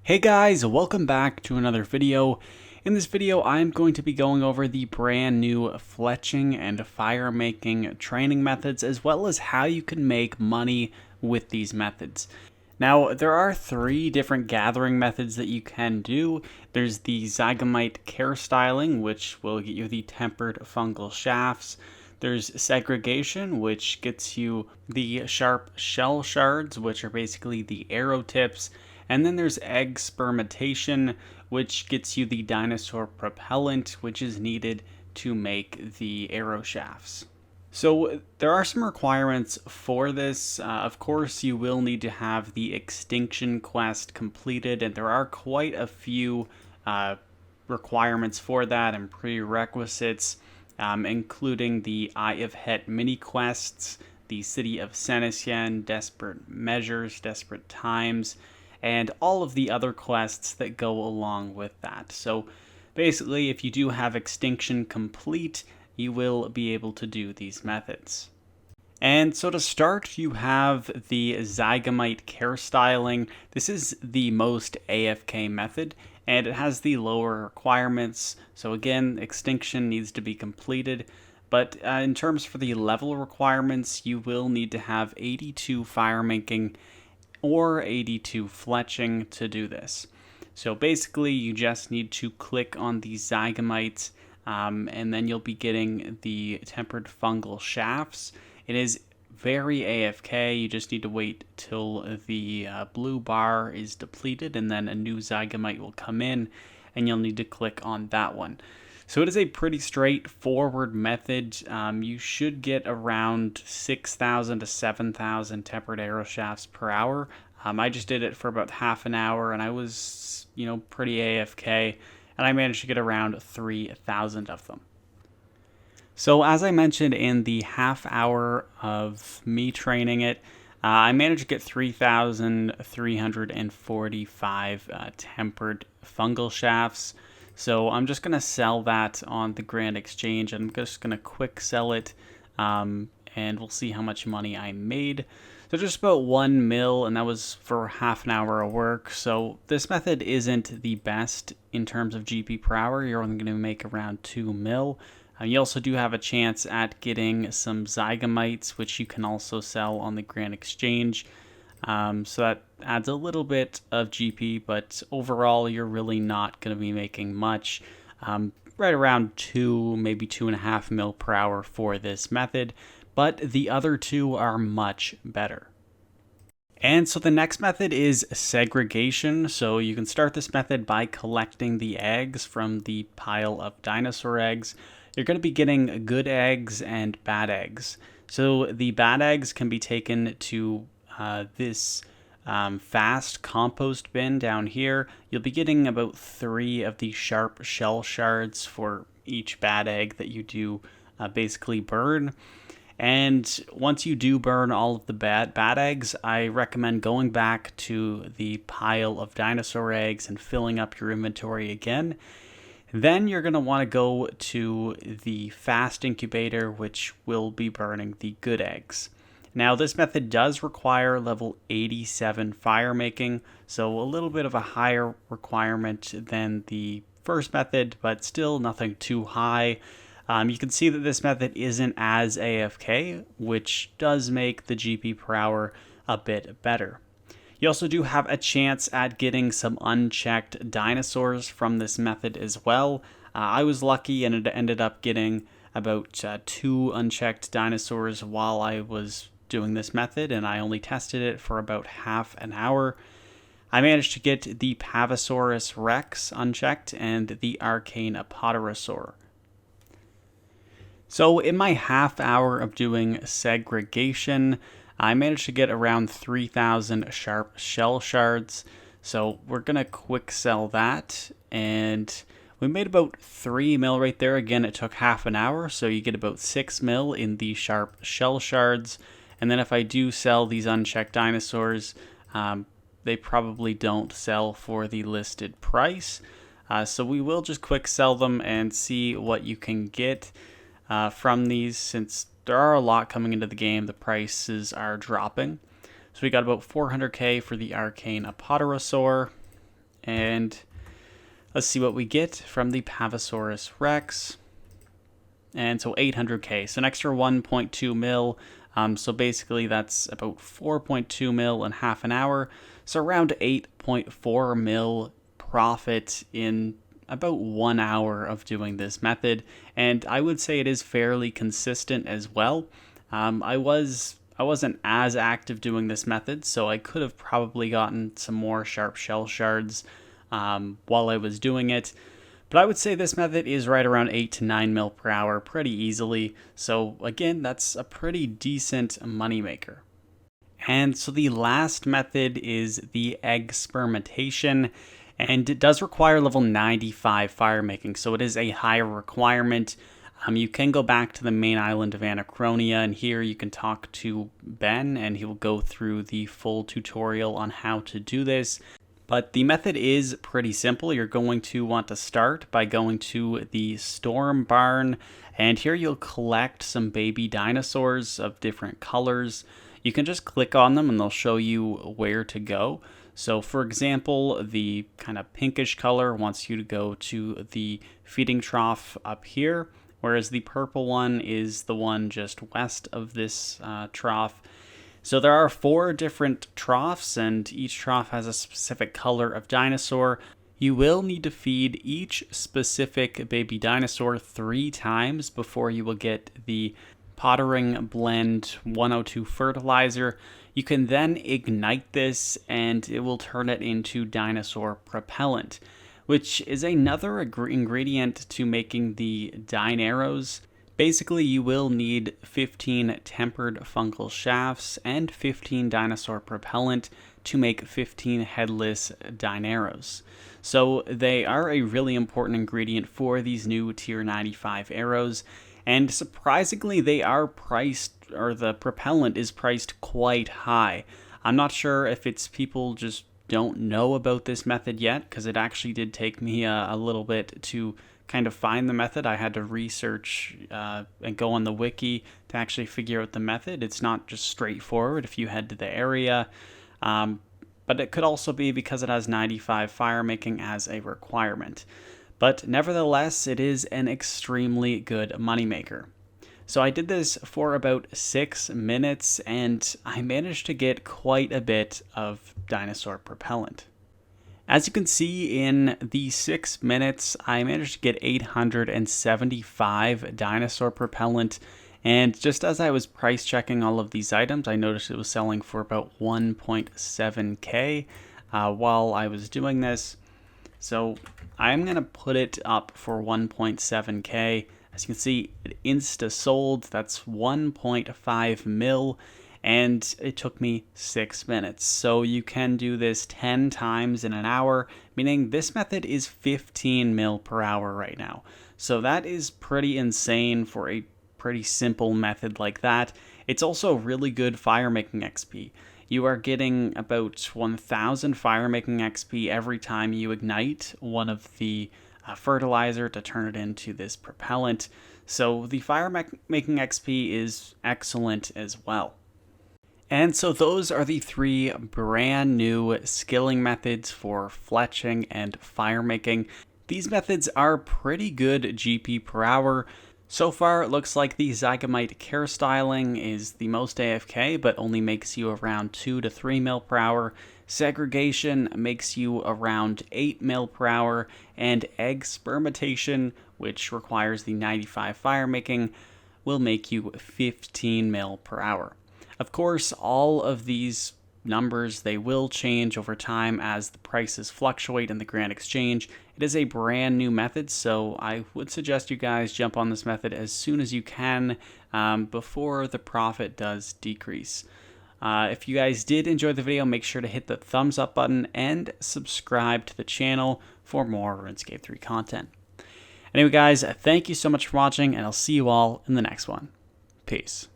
Hey guys, welcome back to another video. In this video, I'm going to be going over the brand new fletching and firemaking training methods, as well as how you can make money with these methods. Now, there are three different gathering methods that you can do. There's the Zygamite care styling, which will get you the tempered fungal shafts. There's segregation, which gets you the sharp shell shards, which are basically the arrow tips. And then there's egg spermatation, which gets you the dinosaur propellant, which is needed to make the arrow shafts. So there are some requirements for this. Of course, you will need to have the extinction quest completed, and there are quite a few requirements for that and prerequisites, including the Eye of Het mini quests, the City of Senesien, Desperate Measures, Desperate Times, and all of the other quests that go along with that. So basically, if you do have extinction complete, you will be able to do these methods. And so to start, you have the Zygamite care styling. This is the most AFK method, and it has the lower requirements. So again, extinction needs to be completed. But in terms for the level requirements, you will need to have 82 firemaking or 82 fletching to do this. So basically, you just need to click on the Zygamites, and then you'll be getting the tempered fungal shafts. It is very AFK. You just need to wait till the blue bar is depleted, and then a new Zygamite will come in, and you'll need to click on that one. So it is a pretty straightforward method. You should get around 6,000 to 7,000 tempered arrow shafts per hour. I just did it for about half an hour, and I was, pretty AFK, and I managed to get around 3,000 of them. So as I mentioned in the half hour of me training it, I managed to get 3,345 tempered fungal shafts. So I'm just going to sell that on the Grand Exchange. I'm just going to quick sell it, and we'll see how much money I made. So just about 1 mil, and that was for half an hour of work. So this method isn't the best in terms of GP per hour. You're only going to make around 2 mil. You also do have a chance at getting some Zygamites, which you can also sell on the Grand Exchange. So that adds a little bit of GP, but overall you're really not going to be making much. Right around 2, maybe 2.5 mil per hour for this method, but the other two are much better. And so the next method is segregation. So you can start this method by collecting the eggs from the pile of dinosaur eggs. You're going to be getting good eggs and bad eggs. So the bad eggs can be taken to this fast compost bin down here. You'll be getting about 3 of the sharp shell shards for each bad egg that you do basically burn. And once you do burn all of the bad eggs, I recommend going back to the pile of dinosaur eggs and filling up your inventory again. Then you're going to want to go to the fast incubator, which will be burning the good eggs. Now, this method does require level 87 firemaking, so a little bit of a higher requirement than the first method, but still nothing too high. You can see that this method isn't as AFK, which does make the GP per hour a bit better. You also do have a chance at getting some unchecked dinosaurs from this method as well. I was lucky and it ended up getting about 2 unchecked dinosaurs while I was doing this method, and I only tested it for about half an hour. I managed to get the Pavosaurus Rex unchecked and the Arcane Apodorosaur. So in my half hour of doing segregation, I managed to get around 3,000 sharp shell shards. So we're going to quick sell that. And we made about 3 mil right there. Again, it took half an hour. So you get about 6 mil in the sharp shell shards. And then if I do sell these unchecked dinosaurs, they probably don't sell for the listed price. So we will just quick sell them and see what you can get from these, since there are a lot coming into the game. The prices are dropping. So we got about 400k for the Arcane Apodorosaur, And let's see what we get from the Pavosaurus Rex. And so 800k, so an extra 1.2 mil. So basically that's about 4.2 mil in half an hour. So around 8.4 mil profit in about 1 hour of doing this method. And I would say it is fairly consistent as well. I wasn't as active doing this method, so I could have probably gotten some more sharp shell shards while I was doing it. But I would say this method is right around 8 to 9 mil per hour pretty easily. So again, that's a pretty decent moneymaker. And so the last method is the egg spermitation, and it does require level 95 firemaking, so it is a higher requirement. You can go back to the main island of Anachronia, and here you can talk to Ben, and he will go through the full tutorial on how to do this. But the method is pretty simple. You're going to want to start by going to the storm barn, and here you'll collect some baby dinosaurs of different colors. You can just click on them and they'll show you where to go. So for example, the kind of pinkish color wants you to go to the feeding trough up here, whereas the purple one is the one just west of this trough. So there are 4 different troughs, and each trough has a specific color of dinosaur. You will need to feed each specific baby dinosaur 3 times before you will get the Pottering Blend 102 fertilizer. You can then ignite this, and it will turn it into dinosaur propellant, which is another ingredient to making the dine arrows. Basically, you will need 15 tempered fungal shafts and 15 dinosaur propellant to make 15 headless dine arrows. So they are a really important ingredient for these new tier 95 arrows, and surprisingly they are priced, or the propellant is priced quite high. I'm not sure if it's people just don't know about this method yet, because it actually did take me a little bit to kind of find the method. I had to research and go on the wiki to actually figure out the method. It's not just straightforward if you head to the area, but it could also be because it has 95 firemaking as a requirement. But nevertheless, it is an extremely good moneymaker. So I did this for about 6 minutes, and I managed to get quite a bit of dinosaur propellant. As you can see, in the 6 minutes, I managed to get 875 dinosaur propellant, and just as I was price checking all of these items, I noticed it was selling for about 1.7k while I was doing this. So I'm going to put it up for 1.7k. As you can see, it insta sold. That's 1.5 mil. And it took me 6 minutes. So you can do this 10 times in an hour, meaning this method is 15 mil per hour right now. So that is pretty insane for a pretty simple method like that. It's also really good firemaking XP. You are getting about 1,000 firemaking XP every time you ignite one of the fertilizer to turn it into this propellant. So the firemaking XP is excellent as well. And so those are the 3 brand new skilling methods for fletching and firemaking. These methods are pretty good GP per hour. So far, it looks like the Zygamite care styling is the most AFK, but only makes you around 2 to 3 mil per hour. Segregation makes you around 8 mil per hour, and egg spermitation, which requires the 95 firemaking, will make you 15 mil per hour. Of course, all of these numbers, they will change over time as the prices fluctuate in the Grand Exchange. It is a brand new method, so I would suggest you guys jump on this method as soon as you can before the profit does decrease. If you guys did enjoy the video, make sure to hit the thumbs up button and subscribe to the channel for more RuneScape 3 content. Anyway guys, thank you so much for watching, and I'll see you all in the next one. Peace.